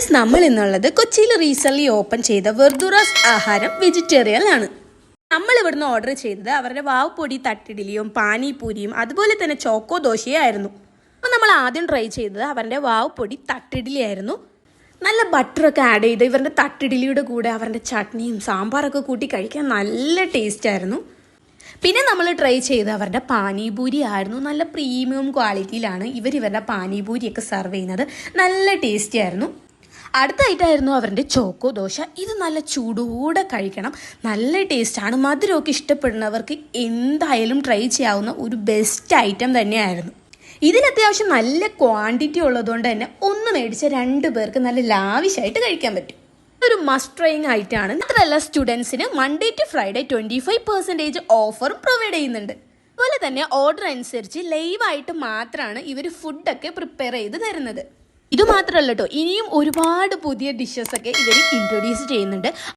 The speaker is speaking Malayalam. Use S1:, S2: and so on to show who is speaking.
S1: ഗൈസ്, നമ്മൾ ഇന്നുള്ളത് കൊച്ചിയിൽ റീസെന്റ് ഓപ്പൺ ചെയ്ത വെർദുറാസ് ആഹാരം വെജിറ്റേറിയൻ ആണ്. നമ്മൾ ഇവിടുന്ന് ഓർഡർ ചെയ്തത് അവരുടെ വാവ്പൊടി തട്ടിഡിലിയും പാനിപൂരിയും അതുപോലെ തന്നെ ചോക്കോ ദോശയും ആയിരുന്നു. അപ്പോൾ നമ്മൾ ആദ്യം ട്രൈ ചെയ്തത് അവരുടെ വാവ്പൊടി തട്ടിഡിലി ആയിരുന്നു. നല്ല ബട്ടറൊക്കെ ആഡ് ചെയ്ത് ഇവരുടെ തട്ടിഡിലിയുടെ കൂടെ അവരുടെ ചട്നിയും സാമ്പാറൊക്കെ കൂട്ടി കഴിക്കാൻ നല്ല ടേസ്റ്റ് ആയിരുന്നു. പിന്നെ നമ്മൾ ട്രൈ ചെയ്ത് അവരുടെ പാനിപൂരി ആയിരുന്നു. നല്ല പ്രീമിയം ക്വാളിറ്റിയിലാണ് ഇവരുടെ പാനിപൂരിയൊക്കെ സെർവ് ചെയ്യുന്നത്. നല്ല ടേസ്റ്റി ആയിരുന്നു. അടുത്തായിട്ടായിരുന്നു അവരുടെ ചോക്കോ ദോശ. ഇത് നല്ല ചൂടോടെ കഴിക്കണം, നല്ല ടേസ്റ്റാണ്. മധുരമൊക്കെ ഇഷ്ടപ്പെടുന്നവർക്ക് എന്തായാലും ട്രൈ ചെയ്യാവുന്ന ഒരു ബെസ്റ്റ് ഐറ്റം തന്നെയായിരുന്നു. ഇതിന് അത്യാവശ്യം നല്ല ക്വാണ്ടിറ്റി ഉള്ളതുകൊണ്ട് തന്നെ ഒന്ന് മേടിച്ച 2 പേർക്ക് നല്ല ലാവിഷായിട്ട് കഴിക്കാൻ പറ്റും. ഒരു മസ്റ്റ് ട്രൈയിങ് ആയിട്ടാണ്. മാത്രമല്ല സ്റ്റുഡൻസിന് മൺഡേ ടു ഫ്രൈഡേ 25% ഓഫറും പ്രൊവൈഡ് ചെയ്യുന്നുണ്ട്. അതുപോലെ തന്നെ ഓർഡർ അനുസരിച്ച് ലൈവായിട്ട് മാത്രമാണ് ഇവർ ഫുഡൊക്കെ പ്രിപ്പയർ ചെയ്ത് തരുന്നത്. ഇത് മാത്രമല്ല കേട്ടോ, ഇനിയും ഒരുപാട് പുതിയ ഡിഷസ് ഒക്കെ ഇവർ ഇൻട്രൊഡ്യൂസ് ചെയ്യുന്നുണ്ട്.